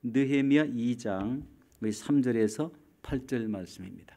느헤미야 2장 3절에서 8절 말씀입니다.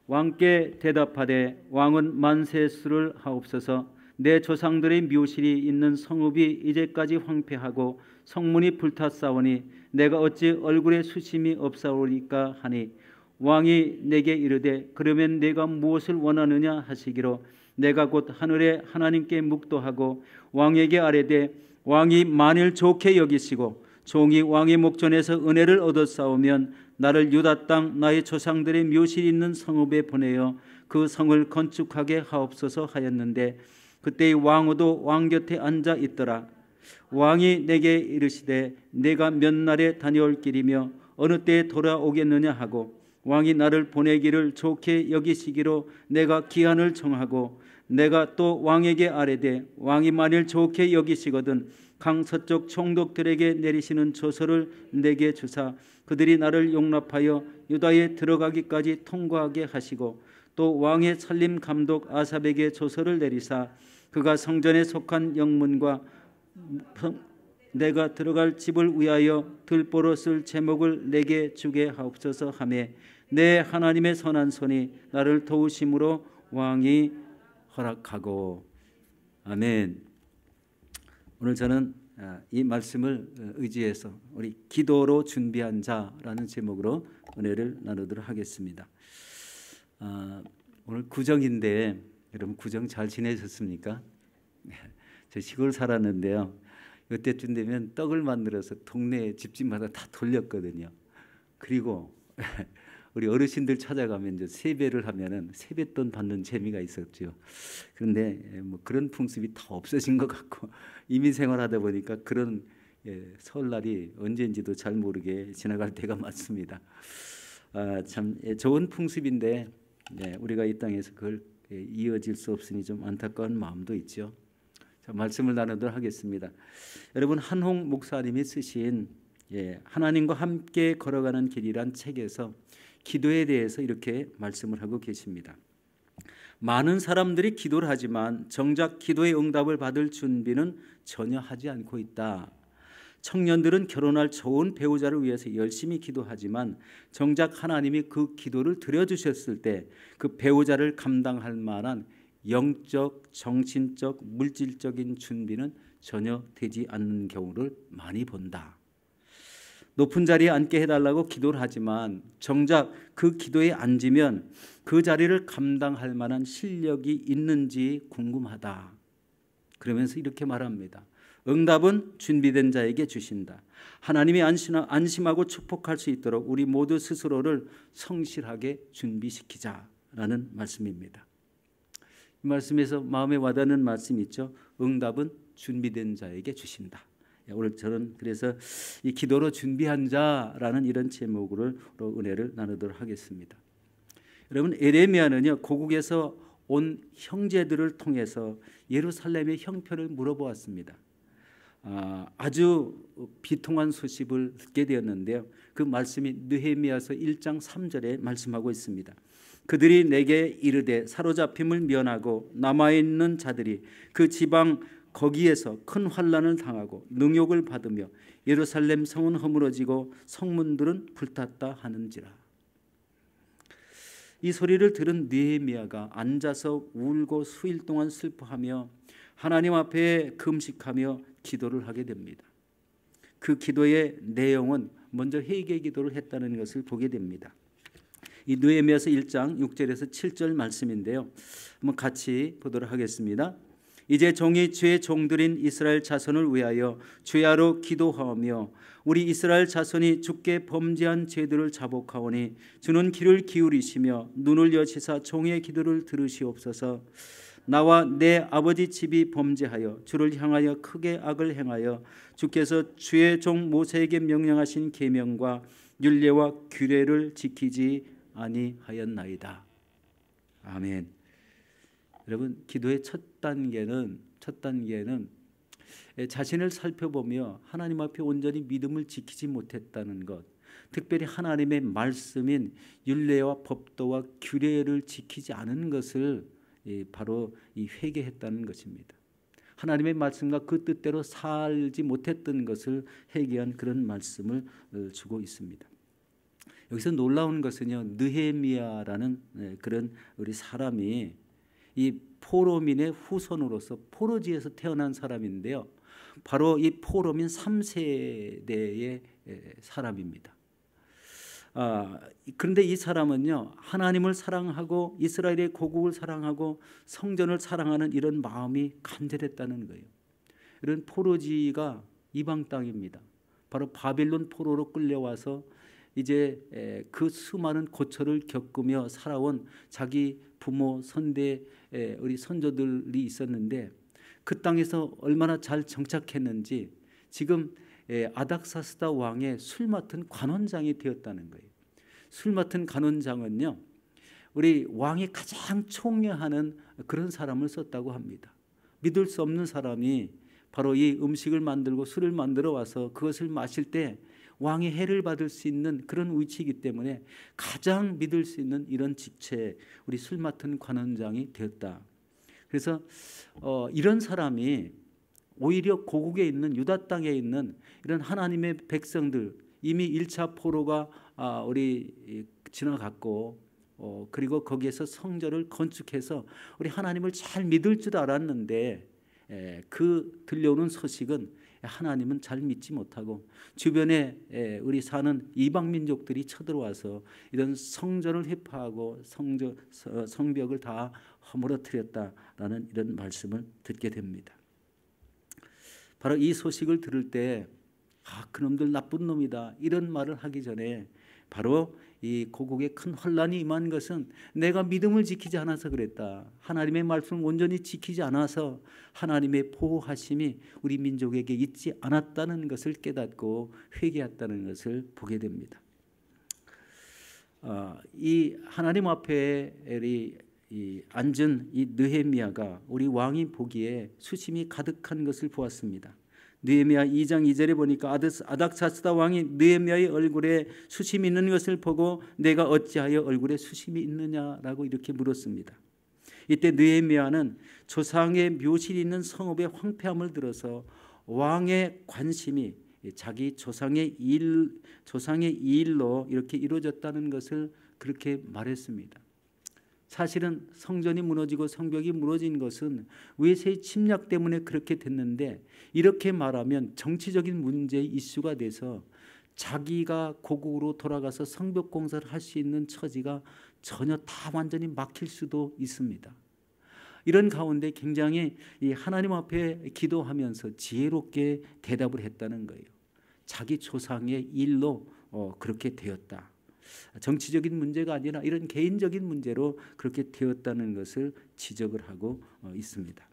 왕께 대답하되 왕은 만세수를 하옵소서. 내 조상들의 묘실이 있는 성읍이 이제까지 황폐하고 성문이 불탔사오니 내가 어찌 얼굴에 수심이 없사오리까 하니 왕이 내게 이르되 그러면 내가 무엇을 원하느냐 하시기로 내가 곧 하늘의 하나님께 묵도하고 왕에게 아뢰되 왕이 만일 좋게 여기시고 종이 왕의 목전에서 은혜를 얻었사오면 나를 유다 땅 나의 조상들의 묘실이 있는 성읍에 보내어 그 성을 건축하게 하옵소서 하였는데 그때의 왕후도 왕 곁에 앉아 있더라. 왕이 내게 이르시되 내가 몇 날에 다녀올 길이며 어느 때에 돌아오겠느냐 하고 왕이 나를 보내기를 좋게 여기시기로 내가 기한을 정하고 내가 또 왕에게 아뢰되 왕이 만일 좋게 여기시거든 강 서쪽 총독들에게 내리시는 조서를 내게 주사 그들이 나를 용납하여 유다에 들어가기까지 통과하게 하시고 또 왕의 살림 감독 아삽에게 조서를 내리사 그가 성전에 속한 영문과 내가 들어갈 집을 위하여 들보로 쓸 제목을 내게 주게 하옵소서 하며 내 하나님의 선한 손이 나를 도우심으로 왕이 허락하고. 아멘. 오늘 저는 이 말씀을 의지해서 우리 기도로 준비한 자라는 제목으로 은혜를 나누도록 하겠습니다. 오늘 구정인데 여러분 구정 잘 지내셨습니까? 저 시골 살았는데요. 이때쯤 되면 떡을 만들어서 동네 집집마다 다 돌렸거든요. 그리고 우리 어르신들 찾아가면 이제 세배를 하면은 세뱃돈 받는 재미가 있었죠. 그런데 뭐 그런 풍습이 다 없어진 것 같고 이민 생활하다 보니까 그런 설날이 언제인지도 잘 모르게 지나갈 때가 많습니다. 참 좋은 풍습인데 우리가 이 땅에서 그걸 이어질 수 없으니 좀 안타까운 마음도 있죠. 자, 말씀을 나누도록 하겠습니다. 여러분 한홍 목사님이 쓰신 하나님과 함께 걸어가는 길이란 책에서 기도에 대해서 이렇게 말씀을 하고 계십니다. 많은 사람들이 기도를 하지만 정작 기도의 응답을 받을 준비는 전혀 하지 않고 있다. 청년들은 결혼할 좋은 배우자를 위해서 열심히 기도하지만 정작 하나님이 그 기도를 들여주셨을 때 그 배우자를 감당할 만한 영적, 정신적, 물질적인 준비는 전혀 되지 않는 경우를 많이 본다. 높은 자리에 앉게 해달라고 기도를 하지만 정작 그 기도에 앉으면 그 자리를 감당할 만한 실력이 있는지 궁금하다. 그러면서 이렇게 말합니다. 응답은 준비된 자에게 주신다. 하나님이 안심하고 축복할 수 있도록 우리 모두 스스로를 성실하게 준비시키자라는 말씀입니다. 이 말씀에서 마음에 와닿는 말씀이 있죠. 응답은 준비된 자에게 주신다. 오늘 저는 그래서 이 기도로 준비한 자라는 이런 제목으로 은혜를 나누도록 하겠습니다. 여러분 에레미야는요 고국에서 온 형제들을 통해서 예루살렘의 형편을 물어보았습니다. 아주 비통한 소식을 듣게 되었는데요. 그 말씀이 느헤미야서 1장 3절에 말씀하고 있습니다. 그들이 내게 이르되 사로잡힘을 면하고 남아있는 자들이 그 지방 거기에서 큰 환난을 당하고 능욕을 받으며 예루살렘 성은 허물어지고 성문들은 불탔다 하는지라. 이 소리를 들은 느헤미야가 앉아서 울고 수일 동안 슬퍼하며 하나님 앞에 금식하며 기도를 하게 됩니다. 그 기도의 내용은 먼저 회개 기도를 했다는 것을 보게 됩니다. 이 느헤미야서 1장 6절에서 7절 말씀인데요. 한번 같이 보도록 하겠습니다. 이제 종이 주의 종들인 이스라엘 자손을 위하여 주야로 기도하며 우리 이스라엘 자손이 주께 범죄한 죄들을 자복하오니 주는 귀를 기울이시며 눈을 여시사 종의 기도를 들으시옵소서. 나와 내 아버지 집이 범죄하여 주를 향하여 크게 악을 행하여 주께서 주의 종 모세에게 명령하신 계명과 율례와 규례를 지키지 아니하였나이다. 아멘. 여러분 기도의 첫 단계는 자신을 살펴보며 하나님 앞에 온전히 믿음을 지키지 못했다는 것, 특별히 하나님의 말씀인 율례와 법도와 규례를 지키지 않은 것을 바로 이 회개했다는 것입니다. 하나님의 말씀과 그 뜻대로 살지 못했던 것을 회개한 그런 말씀을 주고 있습니다. 여기서 놀라운 것은요, 느헤미야라는 그런 우리 사람이 이 포로민의 후손으로서 포로지에서 태어난 사람인데요, 바로 이 포로민 3세대의 사람입니다. 그런데 이 사람은요, 하나님을 사랑하고 이스라엘의 고국을 사랑하고 성전을 사랑하는 이런 마음이 간절했다는 거예요. 이런 포로지가 이방 땅입니다. 바로 바빌론 포로로 끌려와서 이제 그 수많은 고초를 겪으며 살아온 자기 부모 선대 우리 선조들이 있었는데, 그 땅에서 얼마나 잘 정착했는지 지금 아닥사스다 왕의 술 맡은 관원장이 되었다는 거예요. 술 맡은 관원장은요, 우리 왕이 가장 총애하는 그런 사람을 썼다고 합니다. 믿을 수 없는 사람이 바로 이 음식을 만들고 술을 만들어 와서 그것을 마실 때 왕의 해를 받을 수 있는 그런 위치이기 때문에 가장 믿을 수 있는 이런 직책, 우리 술 맡은 관원장이 되었다. 그래서 이런 사람이 오히려 고국에 있는 유다 땅에 있는 이런 하나님의 백성들, 이미 1차 포로가 우리 지나갔고, 그리고 거기에서 성전을 건축해서 우리 하나님을 잘 믿을 줄 알았는데, 그 들려오는 소식은 하나님은 잘 믿지 못하고 주변에 우리 사는 이방 민족들이 쳐들어와서 이런 성전을 회파하고 성벽을 다 허물어뜨렸다라는 이런 말씀을 듣게 됩니다. 바로 이 소식을 들을 때 그놈들 나쁜 놈이다 이런 말을 하기 전에 바로 이 고국에 큰 혼란이 임한 것은 내가 믿음을 지키지 않아서 그랬다. 하나님의 말씀을 온전히 지키지 않아서 하나님의 보호하심이 우리 민족에게 있지 않았다는 것을 깨닫고 회개했다는 것을 보게 됩니다. 이 하나님 앞에 앉은 이 느헤미야가 우리 왕이 보기에 수심이 가득한 것을 보았습니다. 느헤미야 2장 2절에 보니까 아닥사스다 왕이 느헤미야의 얼굴에 수심이 있는 것을 보고 내가 어찌하여 얼굴에 수심이 있느냐라고 이렇게 물었습니다. 이때 느헤미야는 조상의 묘실이 있는 성읍의 황폐함을 들어서 왕의 관심이 자기 조상의 일로 이렇게 이루어졌다는 것을 그렇게 말했습니다. 사실은 성전이 무너지고 성벽이 무너진 것은 외세의 침략 때문에 그렇게 됐는데, 이렇게 말하면 정치적인 문제의 이슈가 돼서 자기가 고국으로 돌아가서 성벽 공사를 할 수 있는 처지가 전혀 다 완전히 막힐 수도 있습니다. 이런 가운데 굉장히 이 하나님 앞에 기도하면서 지혜롭게 대답을 했다는 거예요. 자기 조상의 일로 그렇게 되었다. 정치적인 문제가 아니라 이런 개인적인 문제로 그렇게 되었다는 것을 지적을 하고 있습니다.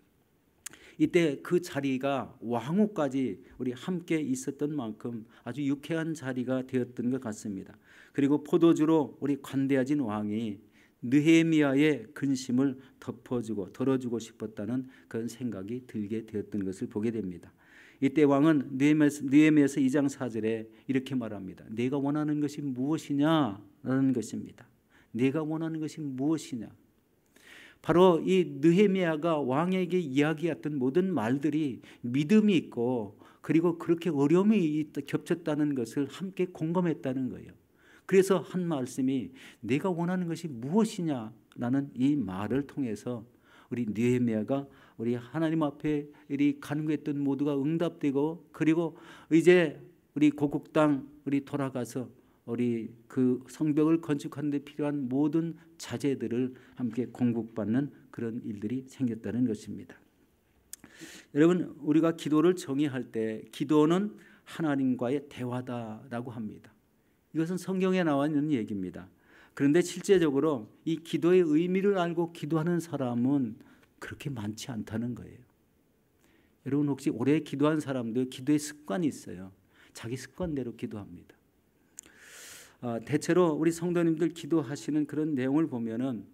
이때 그 자리가 왕후까지 우리 함께 있었던 만큼 아주 유쾌한 자리가 되었던 것 같습니다. 그리고 포도주로 우리 관대해진 왕이 느헤미야의 근심을 덜어주고 싶었다는 그런 생각이 들게 되었던 것을 보게 됩니다. 이때 왕은 느헤미야서 2장 4절에 이렇게 말합니다. 내가 원하는 것이 무엇이냐라는 것입니다. 내가 원하는 것이 무엇이냐. 바로 이 느헤미야가 왕에게 이야기했던 모든 말들이 믿음이 있고 그리고 그렇게 어려움이 겹쳤다는 것을 함께 공감했다는 거예요. 그래서 한 말씀이 내가 원하는 것이 무엇이냐라는 이 말을 통해서 우리 느헤미야가 우리 하나님 앞에 우리 간구했던 모두가 응답되고, 그리고 이제 우리 고국 땅 우리 돌아가서 우리 그 성벽을 건축하는 데 필요한 모든 자재들을 함께 공급받는 그런 일들이 생겼다는 것입니다. 여러분, 우리가 기도를 정의할 때 기도는 하나님과의 대화다라고 합니다. 이것은 성경에 나와 있는 얘기입니다. 그런데 실제적으로 이 기도의 의미를 알고 기도하는 사람은 그렇게 많지 않다는 거예요. 여러분, 혹시 오래 기도한 사람들 기도의 습관이 있어요. 자기 습관대로 기도합니다. 대체로 우리 성도님들 기도하시는 그런 내용을 보면은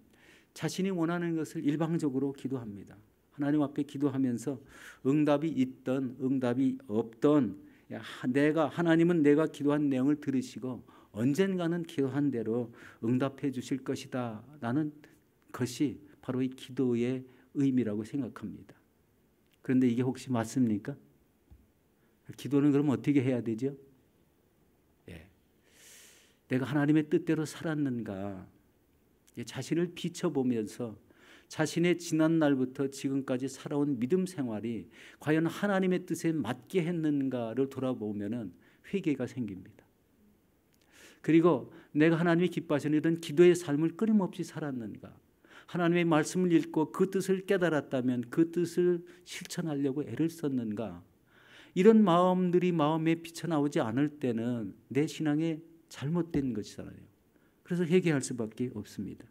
자신이 원하는 것을 일방적으로 기도합니다. 하나님 앞에 기도하면서 응답이 있던 응답이 없던 하나님은 내가 기도한 내용을 들으시고 언젠가는 기도한 대로 응답해 주실 것이다 라는 것이 바로 이 기도의 의미라고 생각합니다. 그런데 이게 혹시 맞습니까? 기도는 그럼 어떻게 해야 되죠? 예. 내가 하나님의 뜻대로 살았는가? 자신을 비춰보면서 자신의 지난 날부터 지금까지 살아온 믿음 생활이 과연 하나님의 뜻에 맞게 했는가를 돌아보면은 회개가 생깁니다. 그리고 내가 하나님이 기뻐하시는 이런 기도의 삶을 끊임없이 살았는가? 하나님의 말씀을 읽고 그 뜻을 깨달았다면 그 뜻을 실천하려고 애를 썼는가? 이런 마음들이 마음에 비쳐나오지 않을 때는 내 신앙에 잘못된 것이잖아요. 그래서 회개할 수밖에 없습니다.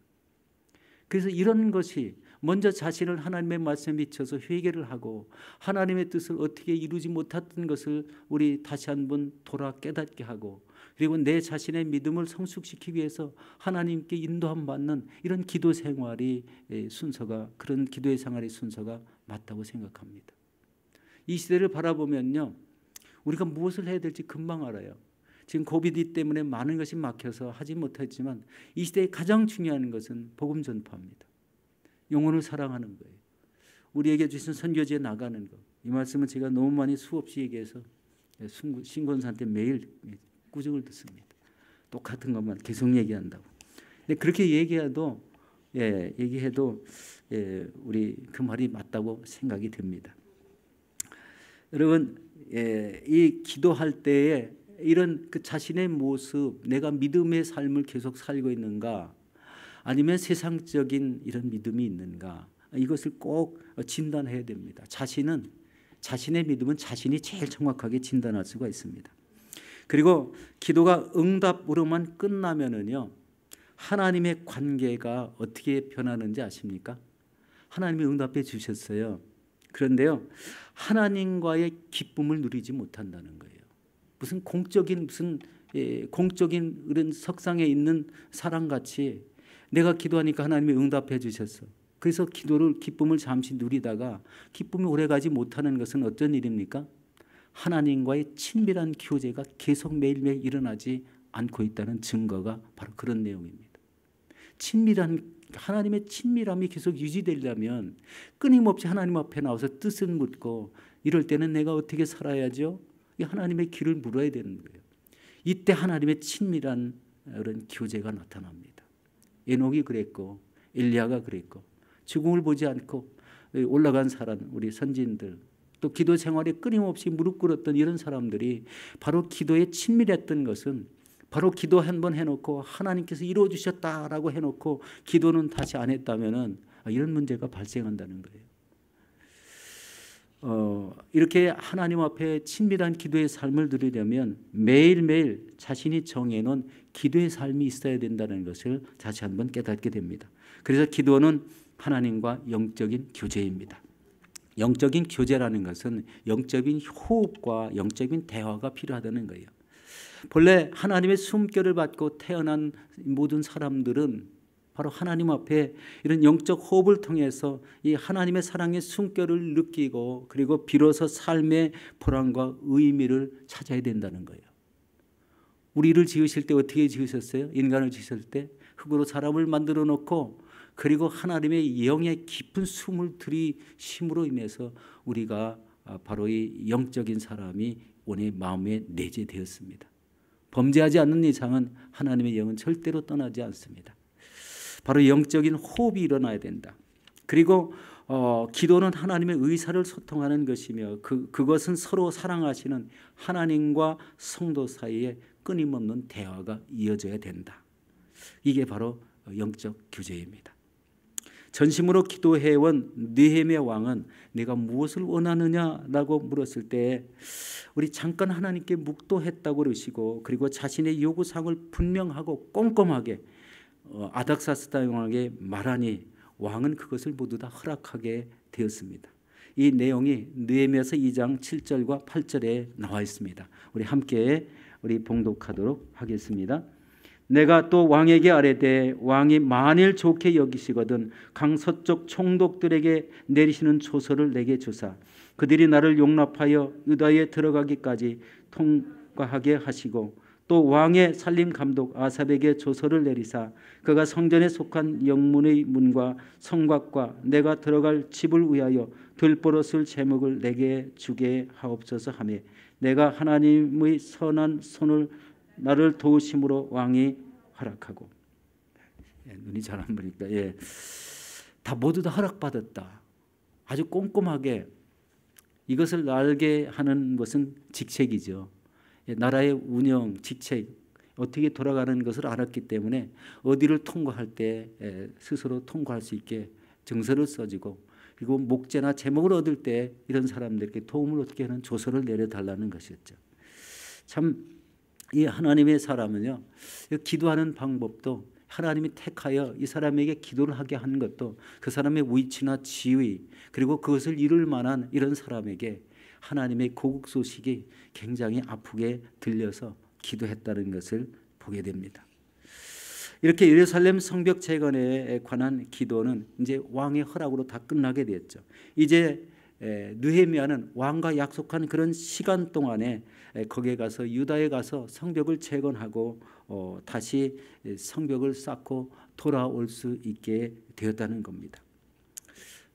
그래서 이런 것이 먼저 자신을 하나님의 말씀에 비춰서 회개를 하고 하나님의 뜻을 어떻게 이루지 못했던 것을 우리 다시 한번 돌아 깨닫게 하고, 그리고 내 자신의 믿음을 성숙시키기 위해서 하나님께 인도함 받는 이런 기도 생활이 순서가, 그런 기도의 생활의 순서가 맞다고 생각합니다. 이 시대를 바라보면요, 우리가 무엇을 해야 될지 금방 알아요. 지금 코비드 때문에 많은 것이 막혀서 하지 못했지만 이 시대에 가장 중요한 것은 복음 전파입니다. 영혼을 사랑하는 거예요. 우리에게 주신 선교지에 나가는 것. 이 말씀은 제가 너무 많이 수없이 얘기해서 신권사한테 매일 꾸중을 듣습니다. 똑같은 것만 계속 얘기한다고. 근데 그렇게 얘기해도 우리 그 말이 맞다고 생각이 듭니다. 여러분, 이 기도할 때에 이런 그 자신의 모습, 내가 믿음의 삶을 계속 살고 있는가, 아니면 세상적인 이런 믿음이 있는가, 이것을 꼭 진단해야 됩니다. 자신의 믿음은 자신이 제일 정확하게 진단할 수가 있습니다. 그리고 기도가 응답으로만 끝나면은요, 하나님의 관계가 어떻게 변하는지 아십니까? 하나님이 응답해 주셨어요. 그런데요, 하나님과의 기쁨을 누리지 못한다는 거예요. 무슨 공적인 이런 석상에 있는 사람같이 내가 기도하니까 하나님이 응답해 주셨어. 그래서 기쁨을 잠시 누리다가 기쁨이 오래가지 못하는 것은 어떤 일입니까? 하나님과의 친밀한 교제가 계속 매일매일 일어나지 않고 있다는 증거가 바로 그런 내용입니다. 하나님의 친밀함이 계속 유지되려면 끊임없이 하나님 앞에 나와서 뜻을 묻고, 이럴 때는 내가 어떻게 살아야죠? 하나님의 길을 물어야 되는 거예요. 이때 하나님의 친밀한 그런 교제가 나타납니다. 에녹이 그랬고 엘리야가 그랬고, 죽음을 보지 않고 올라간 사람, 우리 선지인들, 또 기도 생활에 끊임없이 무릎 꿇었던 이런 사람들이 바로 기도에 친밀했던 것은, 바로 기도 한번 해놓고 하나님께서 이루어 주셨다라고 해놓고 기도는 다시 안 했다면은 이런 문제가 발생한다는 거예요. 이렇게 하나님 앞에 친밀한 기도의 삶을 누리려면 매일매일 자신이 정해놓은 기도의 삶이 있어야 된다는 것을 다시 한번 깨닫게 됩니다. 그래서 기도는 하나님과 영적인 교제입니다. 영적인 교제라는 것은 영적인 호흡과 영적인 대화가 필요하다는 거예요. 본래 하나님의 숨결을 받고 태어난 모든 사람들은 바로 하나님 앞에 이런 영적 호흡을 통해서 이 하나님의 사랑의 숨결을 느끼고, 그리고 비로소 삶의 보람과 의미를 찾아야 된다는 거예요. 우리를 지으실 때 어떻게 지으셨어요? 인간을 지으실 때 흙으로 사람을 만들어 놓고, 그리고 하나님의 영의 깊은 숨을 들이심으로 인해서 우리가 바로 이 영적인 사람이 우리 마음에 내재되었습니다. 범죄하지 않는 이상은 하나님의 영은 절대로 떠나지 않습니다. 바로 영적인 호흡이 일어나야 된다. 그리고 기도는 하나님의 의사를 소통하는 것이며 그것은 서로 사랑하시는 하나님과 성도 사이에 끊임없는 대화가 이어져야 된다. 이게 바로 영적 교제입니다. 전심으로 기도해온 느헤미야 왕은 내가 무엇을 원하느냐라고 물었을 때 우리 잠깐 하나님께 묵도했다고 그러시고, 그리고 자신의 요구사항을 분명하고 꼼꼼하게 아닥사스다 왕에게 말하니 왕은 그것을 모두 다 허락하게 되었습니다. 이 내용이 느헤미야서 2장 7절과 8절에 나와 있습니다. 우리 함께 봉독하도록 하겠습니다. 내가 또 왕에게 아뢰되 왕이 만일 좋게 여기시거든 강서쪽 총독들에게 내리시는 조서를 내게 주사 그들이 나를 용납하여 유다에 들어가기까지 통과하게 하시고, 또 왕의 살림 감독 아삽에게 조서를 내리사 그가 성전에 속한 영문의 문과 성곽과 내가 들어갈 집을 위하여 들보릇을 제목을 내게 주게 하옵소서 하며 내가 하나님의 선한 손을 나를 도우심으로 왕이 허락하고. 눈이 잘 안 보니까 다 모두 다 허락받았다. 아주 꼼꼼하게 이것을 알게 하는 것은 직책이죠. 나라의 운영, 직책, 어떻게 돌아가는 것을 알았기 때문에 어디를 통과할 때 스스로 통과할 수 있게 정서를 써주고, 그리고 목재나 제목을 얻을 때 이런 사람들에게 도움을 얻게 하는 조서를 내려달라는 것이었죠. 참 이 하나님의 사람은요, 기도하는 방법도 하나님이 택하여 이 사람에게 기도를 하게 하는 것도 그 사람의 위치나 지위, 그리고 그것을 이룰 만한 이런 사람에게 하나님의 고국 소식이 굉장히 아프게 들려서 기도했다는 것을 보게 됩니다. 이렇게 예루살렘 성벽 재건에 관한 기도는 이제 왕의 허락으로 다 끝나게 됐죠. 이제 느헤미야는 왕과 약속한 그런 시간 동안에 거기에 가서 유다에 가서 성벽을 재건하고 다시 성벽을 쌓고 돌아올 수 있게 되었다는 겁니다.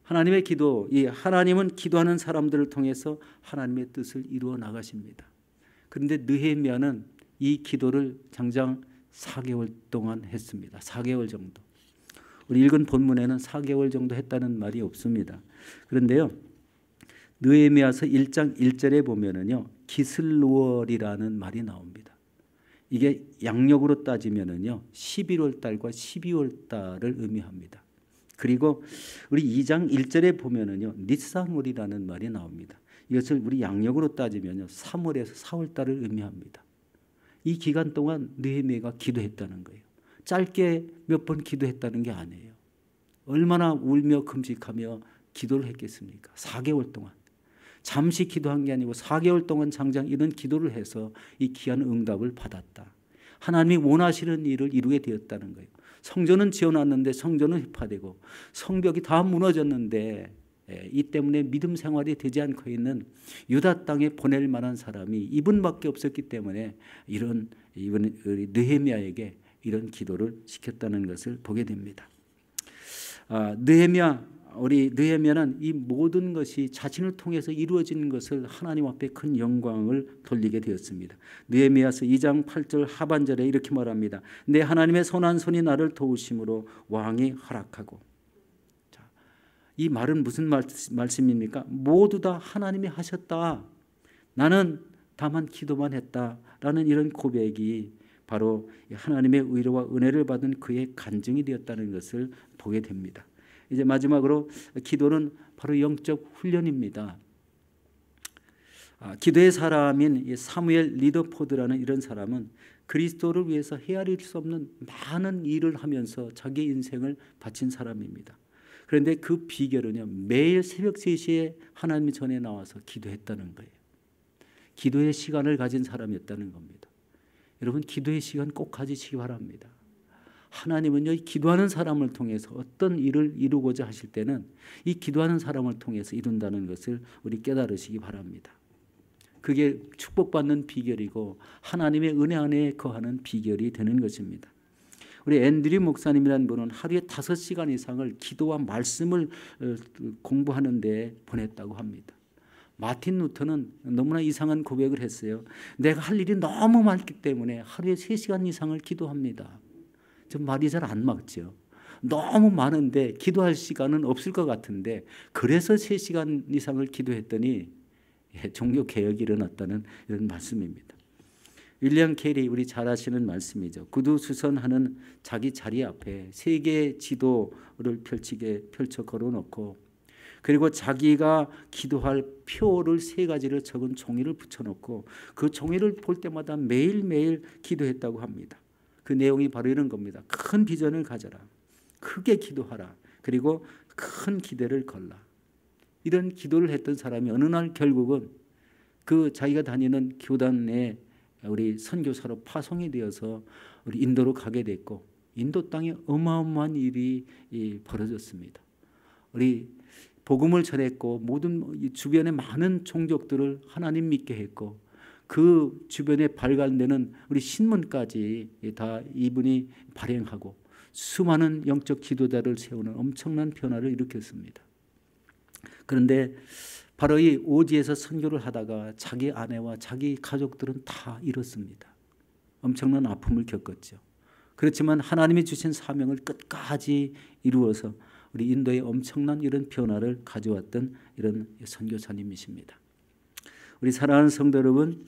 하나님의 기도, 이 하나님은 기도하는 사람들을 통해서 하나님의 뜻을 이루어 나가십니다. 그런데 느헤미야는 이 기도를 장장 4개월 동안 했습니다. 4개월 정도. 우리 읽은 본문에는 4개월 정도 했다는 말이 없습니다. 그런데요, 느헤미야서 1장 1절에 보면은요, 기슬루월이라는 말이 나옵니다. 이게 양력으로 따지면은요, 11월 달과 12월 달을 의미합니다. 그리고 우리 2장 1절에 보면은요, 니산월이라는 말이 나옵니다. 이것을 우리 양력으로 따지면요, 3월에서 4월 달을 의미합니다. 이 기간 동안 느헤미야가 기도했다는 거예요. 짧게 몇 번 기도했다는 게 아니에요. 얼마나 울며 금식하며 기도를 했겠습니까? 4개월 동안. 잠시 기도한 게 아니고 4개월 동안 장장 이런 기도를 해서 이 귀한 응답을 받았다. 하나님이 원하시는 일을 이루게 되었다는 거예요. 성전은 지어놨는데 성전은 휘파되고 성벽이 다 무너졌는데 이 때문에 믿음 생활이 되지 않고 있는 유다 땅에 보낼 만한 사람이 이분밖에 없었기 때문에 이번 느헤미야에게 이런 기도를 시켰다는 것을 보게 됩니다. 우리 느헤미야는 이 모든 것이 자신을 통해서 이루어진 것을 하나님 앞에 큰 영광을 돌리게 되었습니다. 느헤미야서 2장 8절 하반절에 이렇게 말합니다. 내 하나님의 선한 손이 나를 도우심으로 왕이 허락하고. 자, 이 말은 무슨 말씀입니까? 모두 다 하나님이 하셨다. 나는 다만 기도만 했다라는 이런 고백이 바로 하나님의 의로와 은혜를 받은 그의 간증이 되었다는 것을 보게 됩니다. 이제 마지막으로 기도는 바로 영적 훈련입니다. 기도의 사람인 사무엘 리더포드라는 이런 사람은 그리스도를 위해서 헤아릴 수 없는 많은 일을 하면서 자기 인생을 바친 사람입니다. 그런데 그 비결은요, 매일 새벽 3시에 하나님 전에 나와서 기도했다는 거예요. 기도의 시간을 가진 사람이었다는 겁니다. 여러분, 기도의 시간 꼭 가지시기 바랍니다. 하나님은요, 기도하는 사람을 통해서 어떤 일을 이루고자 하실 때는 이 기도하는 사람을 통해서 이룬다는 것을 우리 깨달으시기 바랍니다. 그게 축복받는 비결이고 하나님의 은혜 안에 거하는 비결이 되는 것입니다. 우리 앤드류 목사님이라는 분은 하루에 5시간 이상을 기도와 말씀을 공부하는 데 보냈다고 합니다. 마틴 루터는 너무나 이상한 고백을 했어요. 내가 할 일이 너무 많기 때문에 하루에 3시간 이상을 기도합니다. 좀 말이 잘 안 맞죠. 너무 많은데 기도할 시간은 없을 것 같은데 그래서 3시간 이상을 기도했더니 종교 개혁이 일어났다는 이런 말씀입니다. 윌리엄 캐리, 우리 잘 아시는 말씀이죠. 구두수선하는 자기 자리 앞에 3개의 지도를 펼쳐 걸어놓고, 그리고 자기가 기도할 표를 3가지를 적은 종이를 붙여놓고 그 종이를 볼 때마다 매일매일 기도했다고 합니다. 그 내용이 바로 이런 겁니다. 큰 비전을 가져라. 크게 기도하라. 그리고 큰 기대를 걸라. 이런 기도를 했던 사람이 어느 날 결국은 그 자기가 다니는 교단에 우리 선교사로 파송이 되어서 우리 인도로 가게 됐고, 인도 땅에 어마어마한 일이 벌어졌습니다. 우리 복음을 전했고 모든 주변의 많은 종족들을 하나님 믿게 했고, 그 주변에 발간되는 우리 신문까지 다 이분이 발행하고 수많은 영적 지도자를 세우는 엄청난 변화를 일으켰습니다. 그런데 바로 이 오지에서 선교를 하다가 자기 아내와 자기 가족들은 다 잃었습니다. 엄청난 아픔을 겪었죠. 그렇지만 하나님이 주신 사명을 끝까지 이루어서 우리 인도에 엄청난 이런 변화를 가져왔던 이런 선교사님이십니다. 우리 사랑하는 성도 여러분,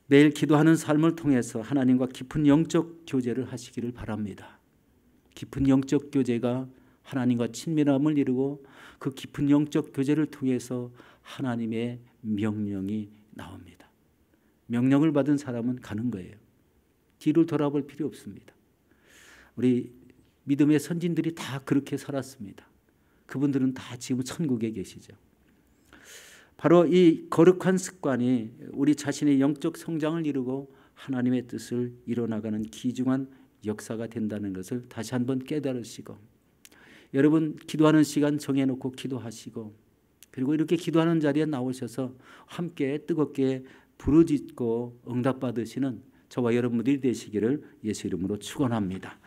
매일 기도하는 삶을 통해서 하나님과 깊은 영적 교제를 하시기를 바랍니다. 깊은 영적 교제가 하나님과 친밀함을 이루고 그 깊은 영적 교제를 통해서 하나님의 명령이 나옵니다. 명령을 받은 사람은 가는 거예요. 뒤를 돌아볼 필요 없습니다. 우리 믿음의 선진들이 다 그렇게 살았습니다. 그분들은 다 지금 천국에 계시죠. 바로 이 거룩한 습관이 우리 자신의 영적 성장을 이루고 하나님의 뜻을 이뤄나가는 귀중한 역사가 된다는 것을 다시 한번 깨달으시고, 여러분 기도하는 시간 정해놓고 기도하시고, 그리고 이렇게 기도하는 자리에 나오셔서 함께 뜨겁게 부르짖고 응답받으시는 저와 여러분들이 되시기를 예수 이름으로 축원합니다.